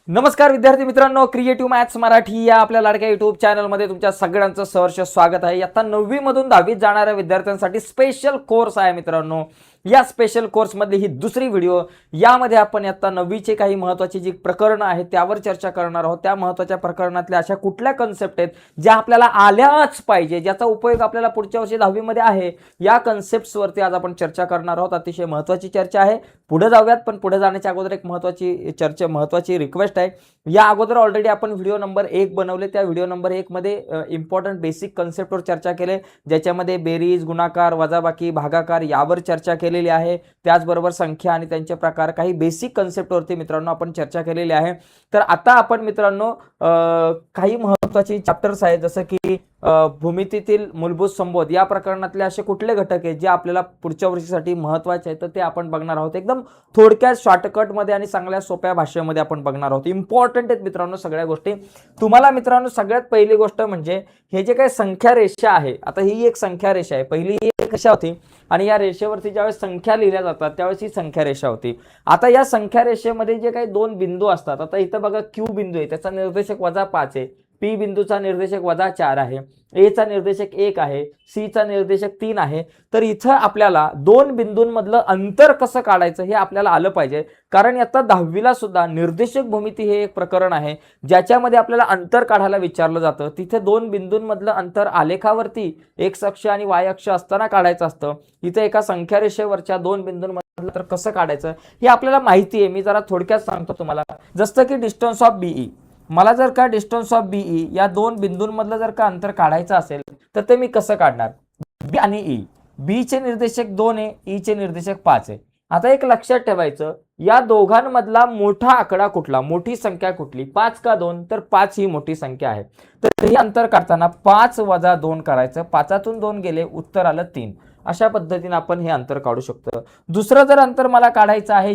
नमस्कार विद्यार्थी मित्रांनो, क्रिएटिव्ह मॅथ्स मराठी या आपल्या लाडक्या युट्यूब चॅनलमध्ये तुमच्या सगळ्यांचं सहर्ष स्वागत आहे। आता 9वी मधून 10वीत जाणाऱ्या विद्यार्थ्यांसाठी स्पेशल कोर्स आहे मित्रांनो। या स्पेशल कोर्समधली ही दुसरी व्हिडिओ। यामध्ये आपण आता 9वीचे काही महत्त्वाची जी प्रकरणं आहेत त्यावर चर्चा करणार आहोत। त्या महत्त्वाच्या प्रकरणातल्या अशा कुठल्या कन्सेप्ट आहेत ज्या आपल्याला आल्याच पाहिजे, ज्याचा उपयोग आपल्याला पुढच्या वर्षी 10वी मध्ये आहे, या कन्सेप्ट्सवरती आज आपण चर्चा करणार आहोत। अतिशय महत्त्वाची चर्चा आहे। पुढे जाऊयात, पण पुढे जाण्याच्या अगोदर एक महत्त्वाची रिक्वेस्ट आहे। या अगोदर ऑलरेडी आपण व्हिडिओ नंबर 1 बनवले। त्या व्हिडिओ नंबर 1 मध्ये इम्पॉर्टंट बेसिक कन्सेप्टवर चर्चा केली, ज्याच्यामध्ये बेरीज, गुणाकार, वजाबाकी, भागाकार यावर चर्चा केलेली आहे। त्याचबरोबर संख्या आणि त्यांचे प्रकार, काही बेसिक कन्सेप्टवरती मित्रांनो आपण चर्चा केलेली आहे। तर आता आपण मित्रांनो काही महत्त्वाची चॅप्टर्स आहेत, जसं की भूमितीतील मूलभूत संबोध या प्रकरणातले असे कुठले घटक आहेत जे आपल्याला पुढच्या वर्षीसाठी महत्त्वाचे आहेत, तर ते आपण बघणार आहोत। एकदम थोडक्यात शॉर्टकटमध्ये आणि चांगल्या सोप्या भाषेमध्ये आपण बघणार आहोत। इम्पॉर्टंट आहेत मित्रांनो सगळ्या गोष्टी। तुम्हाला मित्रांनो सगळ्यात पहिली गोष्ट म्हणजे हे जे काही संख्या रेषा आहे, आता ही एक संख्या रेषा आहे, पहिली एक रेषा होती आणि या रेषेवरती ज्यावेळेस संख्या लिहिल्या जातात त्यावेळेस ही संख्या रेषा होती। आता या संख्या रेषेमध्ये जे काही दोन बिंदू असतात, आता इथं बघा क्यू बिंदू आहे, त्याचा निर्देशक -5 आहे, पी बिंदूचा निर्देशक -4 आहे, ए चा निर्देशक 1 आहे, सी चा निर्देशक 3 आहे। तर इथं आपल्याला दोन बिंदूंमधलं अंतर कसं काढायचं हे आपल्याला आलं पाहिजे, कारण आता 10वीला सुद्धा निर्देशक भूमिती हे एक प्रकरण आहे ज्याच्यामध्ये आपल्याला अंतर काढायला विचारलं जातं। तिथे दोन बिंदूंमधलं अंतर आलेखावरती एक्स अक्ष आणि वाय अक्ष असताना काढायचं असतं। इथे एका संख्या रेषेवरच्या दोन बिंदूंमधलं अंतर कसं काढायचं हे आपल्याला माहिती आहे। मी जरा थोडक्यात सांगतो तुम्हाला, जसं की डिस्टन्स ऑफ बीई। मला जर का डिस्टन्स ऑफ बीई या दोन बिंदूंमधलं जर का अंतर काढायचं असेल तर ते मी कसं काढणार? बी आणि ई, बी चे निर्देशक 2 आहे, ई चे निर्देशक 5 आहे। आता एक लक्षात ठेवायचं, या दोघांमधला मोठा आकडा कुठला, मोठी संख्या कुठली, 5 का 2? तर 5 ही मोठी संख्या आहे। तर हे अंतर काढताना 5 - 2 करायचं, 5तून 2 गेले, उत्तर आलं 3। अशा पद्धतीने आपण हे अंतर काढू शकतो। दुसरं जर अंतर मला काढायचं आहे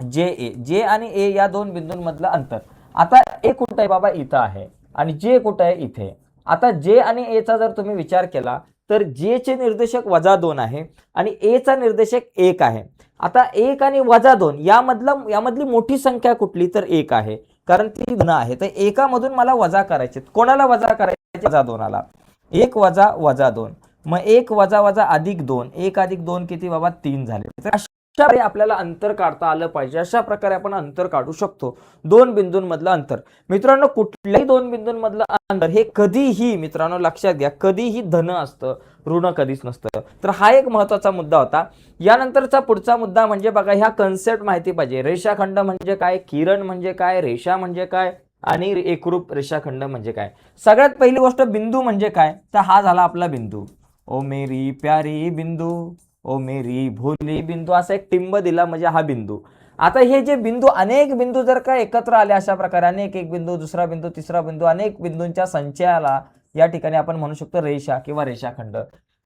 जे आणि ए या दोन बिंदूंमधलं अंतर। आता ए कुठं आहे बाबा? इथं आहे, आणि जे कुठं आहे? इथे। आता जे आणि ए चा जर तुम्ही विचार केला तर जे चे निर्देशक -2 आहे आणि ए चा निर्देशक 1 आहे। आता 1 आणि -2 यामधली मोठी संख्या कुठली? तर 1 आहे, कारण ती धन आहे। तर एकामधून मला वजा करायचे, कोणाला वजा करायचे? -2ला। 1 - 2, मग 1 - अधिक 2, 1 अधिक 2 किती बाबा? 3 झाले। तर अशा प्रकारे आपल्याला अंतर काढता आलं पाहिजे। अशा प्रकारे आपण अंतर काढू शकतो, दोन बिंदूंमधलं अंतर। मित्रांनो कुठल्याही दोन बिंदूंमधलं अंतर हे कधीही मित्रांनो लक्षात घ्या, कधीही धन असतं, ऋण कधीच नसतं। तर हा एक महत्त्वाचा मुद्दा होता। यानंतरचा पुढचा मुद्दा म्हणजे बघा, ह्या कन्सेप्ट माहिती पाहिजे। रेषाखंड म्हणजे काय, किरण म्हणजे काय, रेषा म्हणजे काय आणि एकरूप रेषाखंड म्हणजे काय। सगळ्यात पहिली गोष्ट बिंदू म्हणजे काय, तर हा झाला आपला बिंदू। ओ मेरी प्यारी बिंदू, ओ मेरी भोली बिंदू, असा एक टिंब दिला म्हणजे हा बिंदू। आता हे जे बिंदू, अनेक बिंदू जर का एकत्र आले अशा प्रकारे, अनेक एक बिंदू, दुसरा बिंदू, तिसरा बिंदू, अनेक बिंदूंच्या संचयाला या ठिकाणी आपण म्हणू शकतो रेषा किंवा रेषाखंड।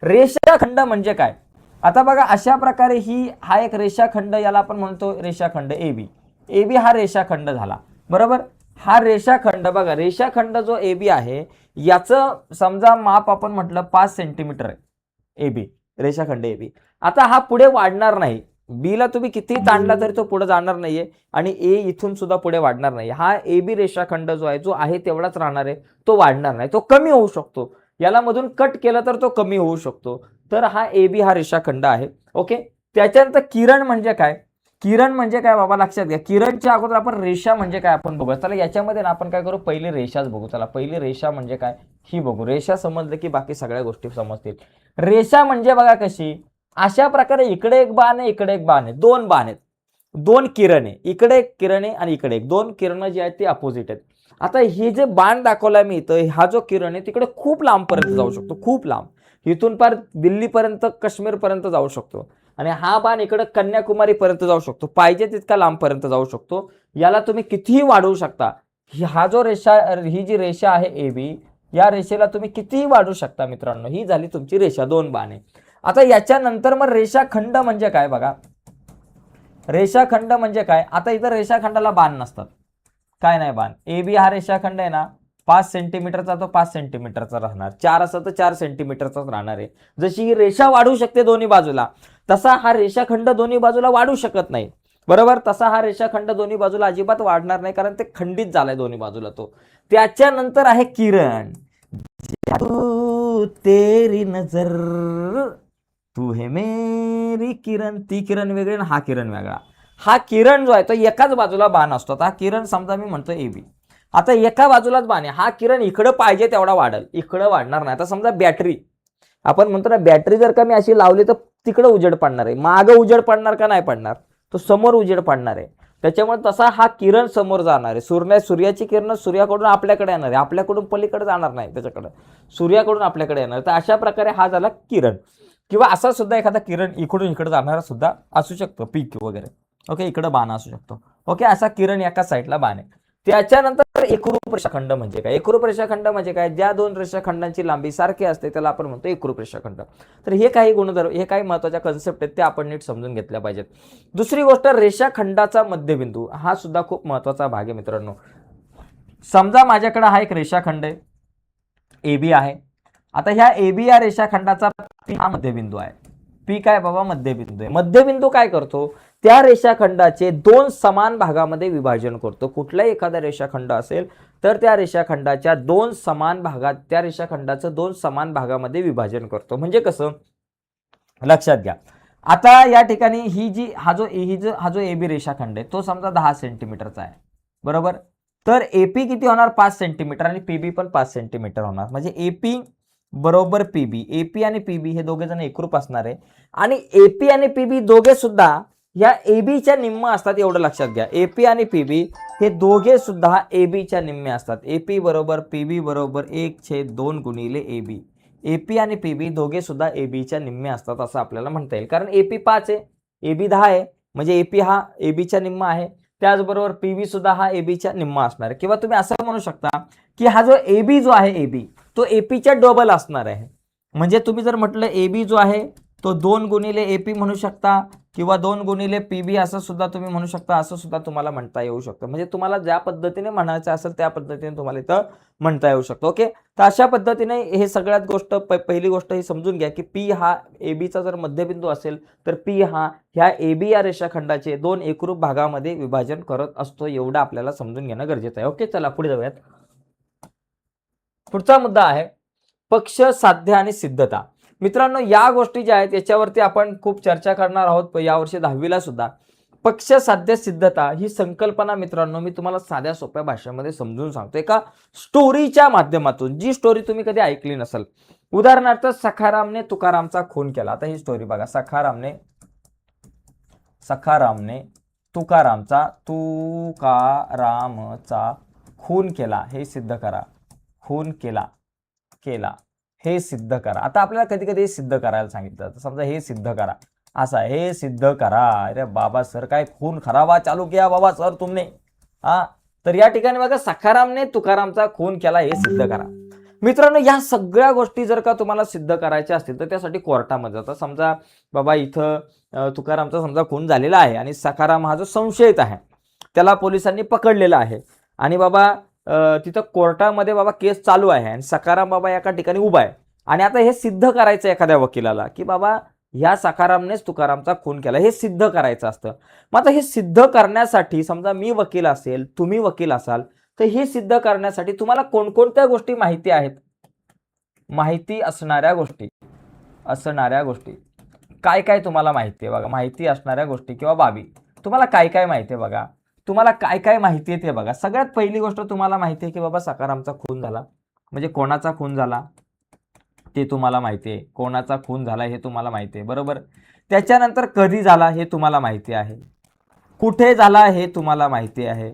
रेषाखंड म्हणजे काय? आता बघा अशा प्रकारे हा एक रेषाखंड, याला आपण म्हणतो रेषाखंड एबी हा रेषाखंड झाला, बरोबर। हा रेषाखंड बघा, रेषाखंड जो एबी आहे याचं समजा माप आपण म्हटलं 5 सेंटीमीटर आहे एबी, रेषाखंड एबी। आता हा पुढे वाढणार नाही, बी ला तुम्ही किती ताणला तरी तो पुढे जाणार नाहीये, आणि ए इथून सुद्धा पुढे वाढणार नाही। हा एबी रेषाखंड जो आहे तेवढाच राहणार आहे, तो वाढणार नाही, तो कमी होऊ शकतो। याला मधून कट केलं तर तो कमी होऊ शकतो। तर हा एबी हा रेषाखंड आहे, ओके। त्याच्यानंतर किरण म्हणजे काय? किरण म्हणजे काय बाबा? लक्षात घ्या, किरणच्या अगोदर आपण रेषा म्हणजे काय आपण बघू। चला याच्यामध्ये ना आपण काय करू, पहिली रेषाच बघू। चला पहिली रेषा म्हणजे काय ही बघू। रेषा समजलं की बाकी सगळ्या गोष्टी समजतील। रेषा म्हणजे बघा कशी, अशा प्रकारे इकडे एक बाण आहे, इकडे एक बाण आहे, दोन बाण आहेत, दोन किरण आहे, इकडे एक किरण आहे आणि इकडे एक, दोन किरण जी आहेत ती अपोजिट आहेत। आता हे जे बाण दाखवला मी इथं, हा जो किरण आहे तिकडे खूप लांब पर्यंत जाऊ शकतो, खूप लांब, इथून पार दिल्ली पर्यंत, काश्मीर पर्यंत जाऊ शकतो, आणि हा बाण इकडे कन्याकुमारी पर्यंत जाऊ शकतो, पाहिजे तितका लांब पर्यंत जाऊ शकतो। याला तुम्ही कितीही वाढवू शकता। ही जी रेषा आहे एबी, या रेषेला तुम्ही कितीही वाढवू शकता मित्रांनो। ही झाली तुमची रेषा, दोन बाण आहे। आता याच्यानंतर मग रेषाखंड म्हणजे काय बघा, रेषाखंड म्हणजे काय? आता इथं रेषाखंडाला बाण नसतात, काय नाही बाण। एबी हा रेषाखंड आहे ना, 5 सेंटीमीटरचा, तो 5 सेंटीमीटरचा राहणार, 4 असं तर 4 सेंटीमीटरचाच राहणार आहे। जशी ही रेषा वाढू शकते दोन्ही बाजूला, तसा हा रेषाखंड दोन्ही बाजूला वाढू शकत नाही। बरोबर. तसा हा रेषाखंड दोन्ही बाजूला अजिबात वाढणार नाही, कारण ते खंडित झालाय दोन्ही बाजूला तो. त्याच्यानंतर आहे किरण. तू तेरी नजर, तू है मेरी किरण. ती किरण वेगळी आणि हा किरण वेगळा. हा किरण जो आहे तो एकाच बाजूला बाण असतो. हा किरण समजा मी म्हणतो ए बी. आता एका बाजूलाच बाण आहे. हा किरण इकडं पाहिजे तेवढा वाढेल, इकडं वाढणार नाही. आता समजा बॅटरी, आपण म्हणतो ना बॅटरी जर का मी अशी लावली तर तिकडं उजेड पडणार आहे, मागं उजेड पडणार का नाही पडणार, तो समोर उजेड पडणार आहे. त्याच्यामुळे तसा हा किरण समोर जाणार आहे. सूर्याची किरण सूर्याकडून आपल्याकडे येणार आहे, आपल्याकडून पलीकडे जाणार नाही त्याच्याकडे, सूर्याकडून आपल्याकडे येणार. तर अशा प्रकारे हा झाला किरण. किंवा असा सुद्धा एखादा किरण इकडून इकडे जाणारा सुद्धा असू शकतो, पीक वगैरे. ओके, इकडे बाण असू शकतो. ओके, असा किरण एका साईडला बाण आहे. त्याच्यानंतर एकरूप रेषाखंड म्हणजे काय? एकरूप रेषाखंड म्हणजे काय? ज्या दोन रेषाखंडांची लांबी सारखी असते त्याला आपण म्हणतो एकरूप रेषाखंड. तर हे काही गुणधर्म, हे काही महत्त्वाच्या कन्सेप्ट आहेत, ते आपण नीट समजून घेतल्या पाहिजेत. दुसरी गोष्ट, रेषाखंडाचा मध्यबिंदू हा सुद्धा खूप महत्त्वाचा भाग आहे मित्रांनो. समजा माझ्याकडे हा एक रेषाखंड आहे, ए बी आहे. आता ह्या ए बी या रेषाखंडाचा पी हा मध्यबिंदू आहे. पी काय बाबा? मध्यबिंदू आहे. मध्यबिंदू काय करतो? त्या रेषाखंडाचे दोन समान भागामध्ये विभाजन करतो. कुठलाही एखादा रेषाखंड असेल तर त्या रेषाखंडाच्या दोन समान भागात, त्या रेषाखंडाचं दोन समान भागामध्ये विभाजन करतो. म्हणजे कसं? लक्षात घ्या. आता या ठिकाणी हा जो ए बी रेषाखंड आहे तो समजा 10 सेंटीमीटरचा आहे, बरोबर. तर एपी किती होणार? 5 सेंटीमीटर, आणि पीबी पण 5 सेंटीमीटर होणार. म्हणजे एपी बरोबर पीबी, एपी आणि पीबी हे दोघे जण एकरूप असणार आहे. आणि एपी आणि पीबी दोघे सुद्धा या एबीच्या निम्म असतात, एवढं लक्षात घ्या. एपी आणि पीबी हे दोघे सुद्धा एबीच्या निम्मे असतात. एपी बरोबर पीबी बरोबर 1/2 गुणिले एबी. एपी आणि पीबी दोघे सुद्धा एबीच्या निम्मे असतात असं आपल्याला म्हणता येईल. कारण एपी 5 आहे, एबी 10 आहे, म्हणजे एपी हा एबीच्या निम्मा आहे. त्याचबरोबर पीबी सुद्धा हा एबीच्या निम्मा असणार आहे. किंवा तुम्ही असं म्हणू शकता की हा जो एबी जो आहे, एबी तो एपीच्या डबल असणार आहे. म्हणजे तुम्ही जर म्हटलं एबी जो आहे तो 2 गुणिले एपी म्हणू शकता, किंवा 2 गुणिले पीबी असं सुद्धा तुम्ही म्हणू शकता. असं सुद्धा तुम्हाला म्हणता येऊ शकतं. म्हणजे तुम्हाला ज्या पद्धतीने म्हणायचं असेल त्या पद्धतीने तुम्हाला इथं म्हणता येऊ शकतो. ओके, तर अशा पद्धतीने हे सगळ्यात गोष्ट, पहिली गोष्ट ही समजून घ्या की पी हा एबीचा जर मध्यबिंदू असेल तर पी हा ह्या एबी या रेषाखंडाचे दोन एकरूप भागामध्ये विभाजन करत असतो. एवढं आपल्याला समजून घेणं गरजेचं आहे. ओके, चला पुढे जाऊयात. पुढचा मुद्दा आहे पक्ष, साध्य आणि सिद्धता. मित्रांनो, या गोष्टी ज्या आहेत याच्यावरती आपण खूप चर्चा करणार आहोत यावर्षी 10वीला सुद्धा. पक्ष, साध्य, सिद्धता ही संकल्पना मित्रांनो मी तुम्हाला साध्या सोप्या भाषेमध्ये समजून सांगतो, एका स्टोरीच्या माध्यमातून. जी स्टोरी तुम्ही कधी ऐकली नसेल. उदाहरणार्थ, सखारामने तुकारामचा खून केला. आता ही स्टोरी बघा. सखारामने तुकारामचा खून केला, हे सिद्ध करा. खून केला हे सिद्ध करा. आता आपल्याला कधी कधी सिद्ध करायला सांगितलं जातं. समजा हे सिद्ध करा, असा हे सिद्ध करा. अरे बाबा सर, काय खून खराबा चालू किया बाबा सर तुमने. तर या ठिकाणी बघा, सखारामने तुकारामचा खून केला हे सिद्ध करा. मित्रांनो, या सगळ्या गोष्टी जर का तुम्हाला सिद्ध करायच्या असतील तर त्यासाठी कोर्टामध्ये जातात. समजा बाबा इथं तुकारामचा समजा खून झालेला आहे आणि सखाराम हा जो संशयित आहे त्याला पोलिसांनी पकडलेला आहे, आणि बाबा तिथं कोर्टामध्ये बाबा केस चालू आहे, आणि सखाराम बाबा एका ठिकाणी उभा आहे. आणि आता हे सिद्ध करायचं एखाद्या वकिलाला की बाबा ह्या सखारामनेच तुकारामचा खून केला, हे सिद्ध करायचं असतं. मग आता हे सिद्ध करण्यासाठी, समजा मी वकील असेल, तुम्ही वकील असाल, तर हे सिद्ध करण्यासाठी तुम्हाला कोणकोणत्या गोष्टी माहिती आहेत? माहिती असणाऱ्या गोष्टी काय काय तुम्हाला माहिती आहे बघा. माहिती असणाऱ्या गोष्टी किंवा बाबी तुम्हाला काय काय माहिती आहे बघा. तुम्हाला काय काय माहिती आहे ते बघा. सगळ्यात पहिली गोष्ट तुम्हाला माहिती आहे की बाबा सखारामचा खून झाला, म्हणजे कोणाचा खून झाला ते तुम्हाला माहिती आहे. कोणाचा खून झाला हे तुम्हाला माहिती आहे, बरोबर. त्याच्यानंतर कधी झाला हे तुम्हाला माहिती आहे. कुठे झाला हे तुम्हाला माहिती आहे.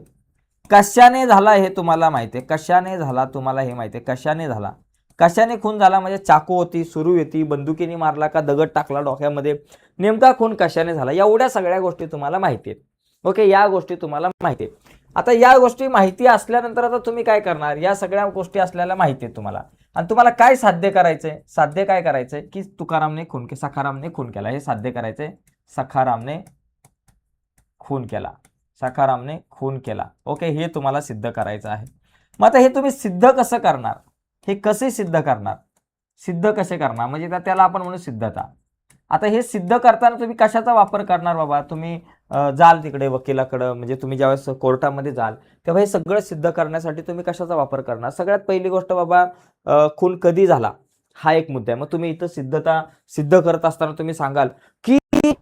कशाने झाला हे तुम्हाला माहिती आहे. कशाने झाला तुम्हाला हे माहिती आहे. कशाने झाला, कशाने खून झाला, म्हणजे चाकू होती, सुरू होती, बंदुकीने मारला का दगड टाकला डोक्यामध्ये, नेमका खून कशाने झाला, एवढ्या सगळ्या गोष्टी तुम्हाला माहिती आहेत. ओके, या गोष्टी तुम्हाला माहिती आहेत. आता या गोष्टी माहिती असल्यानंतर आता तुम्ही काय करणार? या सगळ्या गोष्टी असल्याला माहिती आहेत तुम्हाला, आणि तुम्हाला काय साध्य करायचंय? साध्य काय करायचंय की सखारामने खून केला, हे साध्य करायचंय. सखारामने खून केला. ओके, हे तुम्हाला सिद्ध करायचं आहे. मग आता हे तुम्ही सिद्ध कसं करणार? हे कसे सिद्ध करणार? सिद्ध कसे करणार म्हणजे त्याला आपण म्हणू सिद्धता. आता हे सिद्ध करताना तुम्ही कशाचा वापर करणार बाबा? तुम्ही जाल तिकडे वकिलाकडं, म्हणजे तुम्ही ज्यावेळेस कोर्टामध्ये जाल तेव्हा हे सगळं सिद्ध करण्यासाठी तुम्ही कशाचा वापर करणार? सगळ्यात पहिली गोष्ट बाबा, खून कधी झाला हा एक मुद्दा आहे. मग तुम्ही इथं सिद्ध करत असताना तुम्ही सांगाल की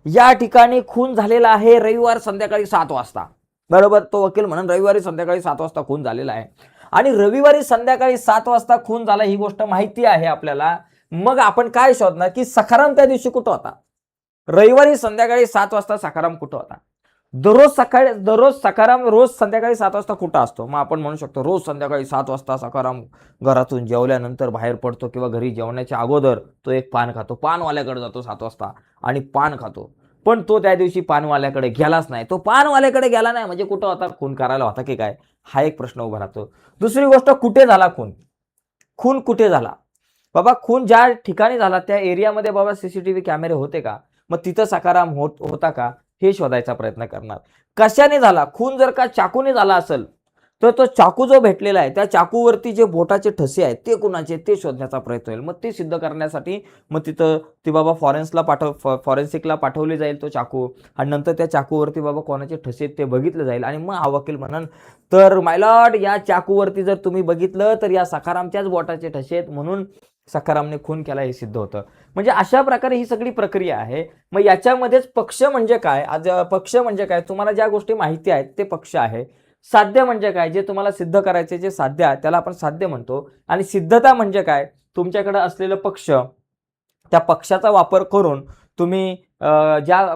या ठिकाणी खून झालेला आहे रविवार संध्याकाळी 7 वाजता. बरोबर, तो वकील म्हणून रविवारी संध्याकाळी 7 वाजता खून झालेला आहे आणि रविवारी संध्याकाळी 7 वाजता खून झाला ही गोष्ट माहिती आहे आपल्याला. मग आपण काय शोधणार की सखाराम त्या दिवशी कुठं होता? रविवारी संध्याकाळी 7 वाजता सखाराम कुठं होता? दररोज सखाराम रोज संध्याकाळी 7 वाजता कुठं असतो? मग आपण म्हणू शकतो रोज संध्याकाळी 7 वाजता सखाराम घरातून जेवल्यानंतर बाहेर पडतो किंवा घरी जेवण्याच्या अगोदर तो एक पान खातो, पानवाल्याकडे जातो 7 वाजता आणि पान खातो. पण तो त्या दिवशी पानवाल्याकडे गेलाच नाही. तो पानवाल्याकडे गेला नाही म्हणजे कुठं होता? खून करायला होता की काय? हा एक प्रश्न उभा राहतो. दुसरी गोष्ट, कुठे झाला खून? खून कुठे झाला? बाबा खून ज्या ठिकाणी झाला त्या एरियामध्ये बाबा सीसीटीव्ही कॅमेरे होते का? मग तिथं सखाराम होता का? हे शोधायचा प्रयत्न करणार. कशाने झाला खून? जर का चाकूने झाला असेल तर तो चाकू जो भेटलेला आहे त्या चाकूवरती जे बोटाचे ठसे आहेत ते कुणाचे ते शोधण्याचा प्रयत्न होईल. मग ते सिद्ध करण्यासाठी मग तिथं ती बाबा फॉरेन्सिकला पाठवली जाईल तो चाकू आणि नंतर त्या चाकूवरती बाबा कोणाचे ठसे आहेत ते बघितलं जाईल आणि मग हा वकील म्हणन तर माय लॉर्ड या चाकूवरती जर तुम्ही बघितलं तर या सखारामच्याच बोटाचे ठसे आहेत म्हणून सखारामने खून केला हे सिद्ध होतं. म्हणजे अशा प्रकारे ही सगळी प्रक्रिया आहे. मग याच्यामध्येच पक्ष म्हणजे काय? आज पक्ष म्हणजे काय? तुम्हाला ज्या गोष्टी माहिती आहेत ते पक्ष आहे. साध्य म्हणजे काय? जे तुम्हाला सिद्ध करायचे जे साध्य आहे त्याला आपण साध्य म्हणतो. आणि सिद्धता म्हणजे काय? तुमच्याकडे असलेलं पक्ष, त्या पक्षाचा वापर करून तुम्ही ज्या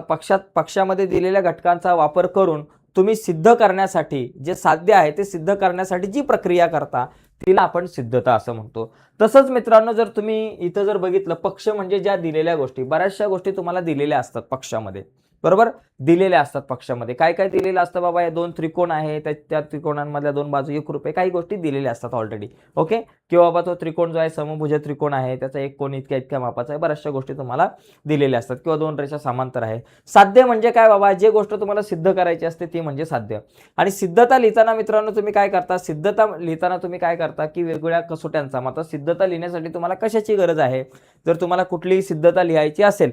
पक्षामध्ये दिलेल्या घटकांचा वापर करून तुम्ही सिद्ध करण्यासाठी जे साध्य आहे ते सिद्ध करण्यासाठी जी प्रक्रिया करता तिला आपण सिद्धता असं म्हणतो. तसंच मित्रांनो, जर तुम्ही इथं जर बघितलं, पक्ष म्हणजे ज्या दिलेल्या गोष्टी, बऱ्याचशा गोष्टी तुम्हाला दिलेल्या असतात पक्षामध्ये, बरोबर? दिलेल्या असतात पक्षामध्ये. काय काय दिलेलं असतं बाबा? या 2 त्रिकोण आहे, त्या त्रिकोणांमधल्या 2 बाजू एकरूप आहे, काही गोष्टी दिलेल्या असतात ऑलरेडी. ओके, किंवा बाबा तो त्रिकोण जो आहे समभुज त्रिकोण आहे, त्याचा एक कोण इतक्या मापाचा आहे, बऱ्याचशा गोष्टी तुम्हाला दिलेल्या असतात. किंवा 2 रेषा समांतर आहे. साध्य म्हणजे काय बाबा? जे गोष्ट तुम्हाला सिद्ध करायची असते ती म्हणजे साध्य. आणि सिद्धता लिहिताना मित्रांनो तुम्ही काय करता? सिद्धता लिहिताना तुम्ही काय करता की वेगवेगळ्या कसोट्यांचा, मात्र सिद्धता लिहिण्यासाठी तुम्हाला कशाची गरज आहे? जर तुम्हाला कुठलीही सिद्धता लिहायची असेल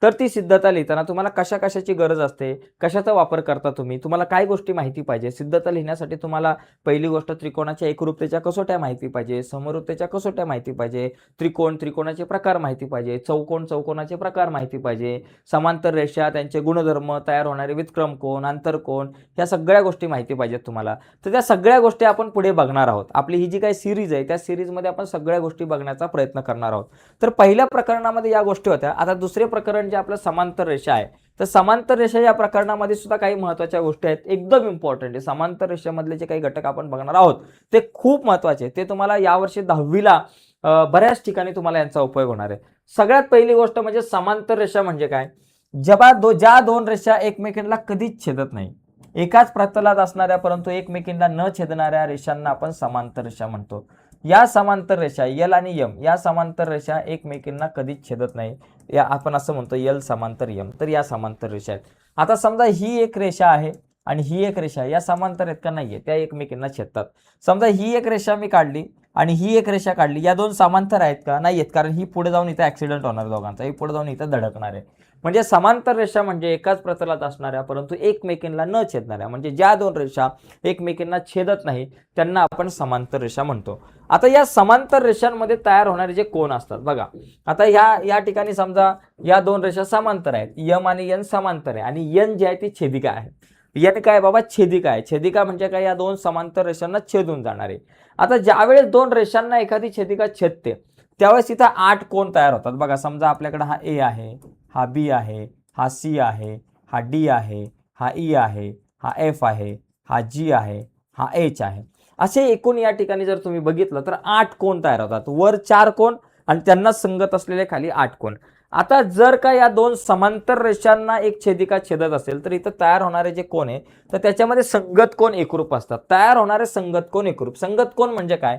तर ती सिद्धता लिहिताना तुम्हाला कशाची गरज असते? कशाचा वापर करता तुम्हाला काय गोष्टी माहिती पाहिजे? सिद्धता लिहिण्यासाठी तुम्हाला पहिली गोष्ट त्रिकोणाच्या एकरूपतेच्या कसोट्या माहिती पाहिजे, समरूपतेच्या कसोट्या माहिती पाहिजे, त्रिकोणाचे प्रकार माहिती पाहिजे, चौकोनाचे प्रकार माहिती पाहिजे, समांतर रेषा, त्यांचे गुणधर्म, तयार होणारे वितक्रम कोन, आंतरकोन, ह्या सगळ्या गोष्टी माहिती पाहिजेत तुम्हाला. तर त्या सगळ्या गोष्टी आपण पुढे बघणार आहोत. आपली ही जी काही सिरीज आहे त्या सिरीजमध्ये आपण सगळ्या गोष्टी बघण्याचा प्रयत्न करणार आहोत. तर पहिल्या प्रकरणामध्ये या गोष्टी होत्या. आता दुसरे प्रकरण जे आपलं समांतर रेषा आहे, तर समांतर रेषा या प्रकरणामध्ये सुद्धा काही महत्त्वाच्या गोष्टी आहेत, एकदम इम्पॉर्टंट आहे. समांतर रेषेमधले जे काही घटक आपण बघणार आहोत ते खूप महत्त्वाचे आहेत. ते तुम्हाला यावर्षी 10वीला बऱ्याच ठिकाणी तुम्हाला यांचा उपयोग होणार आहे. सगळ्यात पहिली गोष्ट म्हणजे समांतर रेषा म्हणजे काय? ज्या 2 रेषा एकमेकांना कधीच छेदत नाही, एकाच प्रतलात असणाऱ्या परंतु एकमेकांना न छेदणाऱ्या रेषांना आपण समांतर रेषा म्हणतो. या समांतर रेषा एल आणि एम, या समांतर रेषा एकमेकांना कधीच छेदत नाही, या आपण असं म्हणतो एल समांतर एम. तर या समांतर रेषा आहेत. आता समजा ही एक रेषा आहे आणि ही एक रेषा, या समांतर आहेत का? नाहीये, त्या एकमेकांना छेदतात. समजा ही एक रेषा मी काढली आणि ही एक रेषा काढली, या 2 समांतर आहेत का? नाहीयेत, कारण ही पुढे जाऊन इथं ऍक्सिडेंट होणार दोघांचा, ही पुढे जाऊन इथं धडकणार आहे. म्हणजे समांतर रेषा म्हणजे एकाच प्रतलात असणाऱ्या परंतु एकमेकांना न छेदणाऱ्या, म्हणजे ज्या 2 रेषा एकमेकांना छेदत नाही त्यांना आपण समांतर रेषा म्हणतो. आता या समांतर रेषांमध्ये तयार होणारे जे कोन असतात बघा, आता या ठिकाणी समजा या 2 रेषा समांतर आहेत, यम आणि एन समांतर आहे आणि एन जी आहे ती छेदिका आहे. एन काय बाबा? छेदिका आहे. छेदिका म्हणजे काय? या 2 समांतर रेषांना छेदून जाणार आहे. आता ज्यावेळेस 2 रेषांना एखादी छेदिका छेदते त्यावेळेस इथं 8 कोन तयार होतात. बघा, समजा आपल्याकडे हा ए आहे, हा बी आहे, हा सी आहे, हा डी आहे, हा ई आहे, हा एफ आहे, हा जी आहे, हा एच आहे. असे एकूण या ठिकाणी जर तुम्ही बघितलं तर 8 कोन तयार होतात. वर 4 कोन आणि त्यांना संगत असलेले खाली 8 कोन. आता जर का या 2 समांतर रेषांना एक छेदिका छेदत असेल तर इथं तयार होणारे जे कोन आहे तर त्याच्यामध्ये संगत कोन एकरूप असतात. तयार होणारे संगत कोन एकरूप. संगत कोन म्हणजे काय?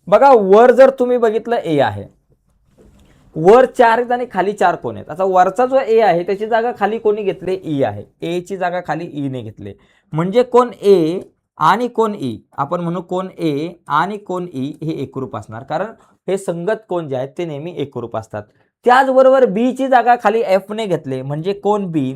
बघा, वर जर तुम्ही बघितलं ए आहे, वर 4 आहेत आणि खाली 4 कोन आहेत. आता वरचा जो ए आहे त्याची जागा खाली कोणी घेतले? ई आहे. ए ची जागा खाली ई ने घेतले, म्हणजे कोन ए आणि कोन ई, आपण म्हणू कोन ए आणि कोन ई हे एकरूप असणार, कारण हे संगत कोन जे आहेत ते नेहमी एकरूप असतात. त्याचबरोबर बी ची जागा खाली एफ ने घेतले, म्हणजे कोन बी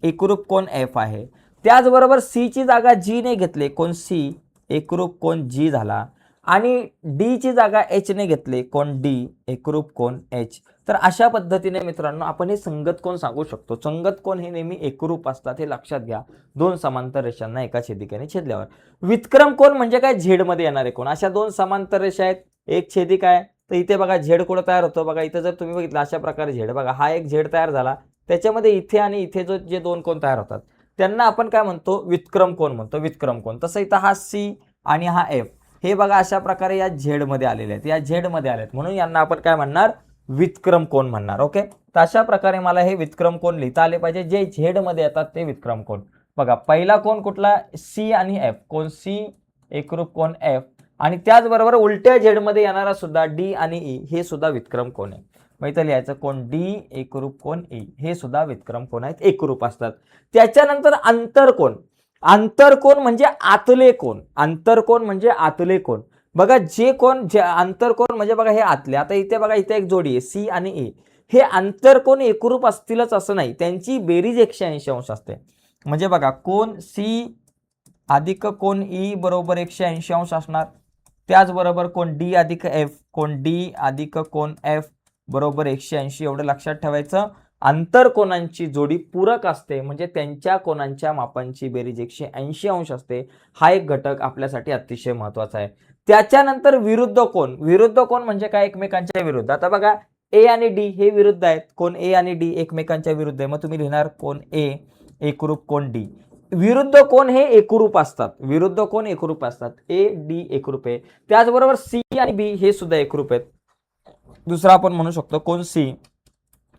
एकरूप कोण एफ आहे. त्याचबरोबर सी ची जागा जी ने घेतले, कोण सी एकरूप कोण जी झाला. आणि डी ची जागा एच ने घेतले, कोण डी एकरूप कोण एच. तर अशा पद्धतीने मित्रांनो आपण हे संगत कोण सांगू शकतो. संगत कोण हे नेहमी एकरूप असतात, हे लक्षात घ्या. दोन समांतर रेषांना एका छेदिकेने छेदल्यावर. वितक्रम कोण म्हणजे काय, झेड मध्ये येणारे कोण. अशा दोन समांतर रेषा आहेत, एक छेदिक आहे, तर इथे बघा झेड कोण तयार होतो. बघा इथे जर तुम्ही बघितलं अशा प्रकारे झेड, बघा हा एक झेड तयार झाला, त्याच्यामध्ये इथे आणि इथे जे दोन कोण तयार होतात त्यांना आपण काय म्हणतो, वितक्रम कोण म्हणतो. वितक्रम कोण. तसं इथं हा सी आणि हा एफ हे बघा अशा प्रकारे या झेड मध्ये आलेले आहेत, या झेड मध्ये आले आहेत, म्हणून यांना आपण काय म्हणणार, वितक्रम कोण म्हणणार. ओके, तर अशा प्रकारे मला हे वितक्रम कोण लिहिता आले पाहिजे, जे झेड मध्ये येतात ते वितक्रम कोण. बघा पहिला कोण कुठला, सी आणि एफ, कोण सी एकरूप कोण एफ. आणि त्याचबरोबर उलट्या झेड मध्ये येणारा सुद्धा डी आणि ई हे सुद्धा वितक्रम कोण आहे. मग इथं लिहायचं कोण डी एकरूप कोण ई, हे सुद्धा वितक्रम कोण आहेत, एकरूप असतात. त्याच्यानंतर आंतरकोन. आंतरकोन म्हणजे आतले कोण. आंतरकोन म्हणजे आतले कोण. बघा जे कोण आंतरकोन म्हणजे बघा हे आतले. आता इथे बघा इथे एक जोडी आहे सी आणि ए, हे आंतरकोन एकरूप असतीलच असं नाही, त्यांची बेरीज 180 अंश असते. म्हणजे बघा कोण सी अधिक कोण ई बरोबर 180 अंश असणार. त्याचबरोबर कोण डी अधिक एफ, कोण डी अधिक कोण एफ बरोबर 180. एवढं लक्षात ठेवायचं. आंतरकोनांची जोडी पूरक असते, म्हणजे त्यांच्या कोनांच्या मापांची बेरीज 180 अंश असते. हा एक घटक आपल्यासाठी अतिशय महत्वाचा आहे. त्याच्यानंतर विरुद्ध कोन. विरुद्ध कोन म्हणजे काय, एकमेकांच्या विरुद्ध. आता बघा ए आणि डी हे विरुद्ध आहेत, कोण ए आणि डी एकमेकांच्या विरुद्ध आहे, मग तुम्ही लिहिणार कोण ए एकरूप कोण डी. विरुद्ध कोन हे एकरूप असतात, विरुद्ध कोन एकरूप असतात, ए डी एकरूप आहे. त्याचबरोबर सी आणि बी हे सुद्धा एकरूप आहेत. दुसरा आपण म्हणू शकतो कोण सी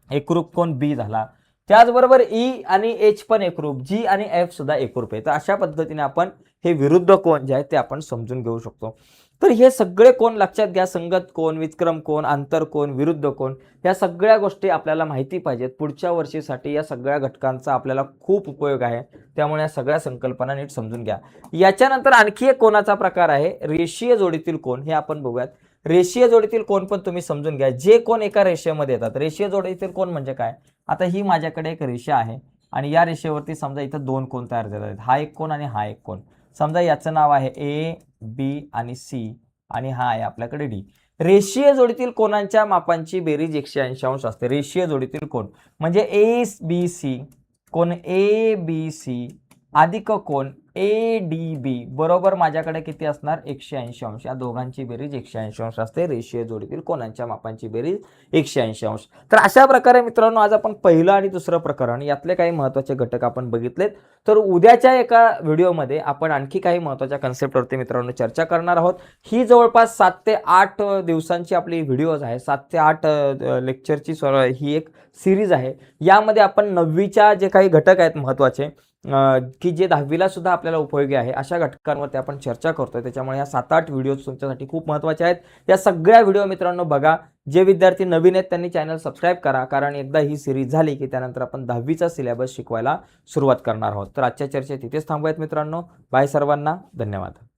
एकरूप कोण बी झाला. त्याचबरोबर ई आणि एच पण एकरूप, जी आणि एफ सुद्धा एकरूप आहे. तर अशा पद्धतीने आपण हे विरुद्ध कोण जे आहेत ते आपण समजून घेऊ शकतो. तर हे सगळे कोण लक्षात घ्या, संगत कोण, वितक्रम कोण, आंतर कोण, विरुद्ध कोण, या सगळ्या गोष्टी आपल्याला माहिती पाहिजेत. पुढच्या वर्षीसाठी या सगळ्या घटकांचा आपल्याला खूप उपयोग आहे, त्यामुळे या सगळ्या संकल्पना नीट समजून घ्या. याच्यानंतर आणखी एक कोणाचा प्रकार आहे, रेषीय जोडीतील कोण, हे आपण बघूयात. रेषीय जोडीतील कोण पण तुम्ही समजून घ्या, जे कोण एका रेषेमध्ये येतात. रेषीय जोडीतील कोण म्हणजे काय, आता ही माझ्याकडे एक रेषा आहे आणि या रेषेवरती समजा इथं दोन कोण तयार झाले आहेत, हा एक कोण आणि हा एक कोण. समजा याचं नाव आहे ए बी आणि सी आणि हा आहे आपल्याकडे डी. रेषीय जोडीतील कोणांच्या मापांची बेरीज 180 अंश असते. रेषीय जोडीतील कोण म्हणजे ए बी सी, कोण ए बी सी अधिक कोण ए डी बी बरोबर माझ्याकडे किती असणार, 180 अंश. या दोघांची बेरीज 180 अंश असते. रेषीय जोडीतील कोणांच्या मापांची बेरीज 180 अंश. तर अशा प्रकारे मित्रांनो आज आपण पहिलं आणि दुसरं प्रकरण यातले काही महत्त्वाचे घटक आपण बघितलेत. तर उद्याच्या एका व्हिडिओमध्ये आपण आणखी काही महत्त्वाच्या कन्सेप्टवरती मित्रांनो चर्चा करणार आहोत. ही जवळपास 7 ते 8 दिवसांची आपली व्हिडिओज आहे, 7 ते 8 लेक्चरची ही एक सिरीज आहे. यामध्ये आपण 9वीच्या जे काही घटक आहेत महत्त्वाचे की जे 10वीला सुद्धा आपल्याला उपयोगी आहे, अशा घटकांवरती आपण चर्चा करतोय. त्याच्यामुळे या 7-8 व्हिडिओज तुमच्यासाठी खूप महत्त्वाचे आहेत. या सगळ्या व्हिडिओ मित्रांनो बघा. जे विद्यार्थी नवीन आहेत त्यांनी चॅनल सबस्क्राईब करा, कारण एकदा ही सिरीज झाली की त्यानंतर आपण 10वीचा सिलेबस शिकवायला सुरुवात करणार आहोत. तर आजच्या चर्चेत इथेच थांबूयात मित्रांनो. बाय सर्वांना, धन्यवाद.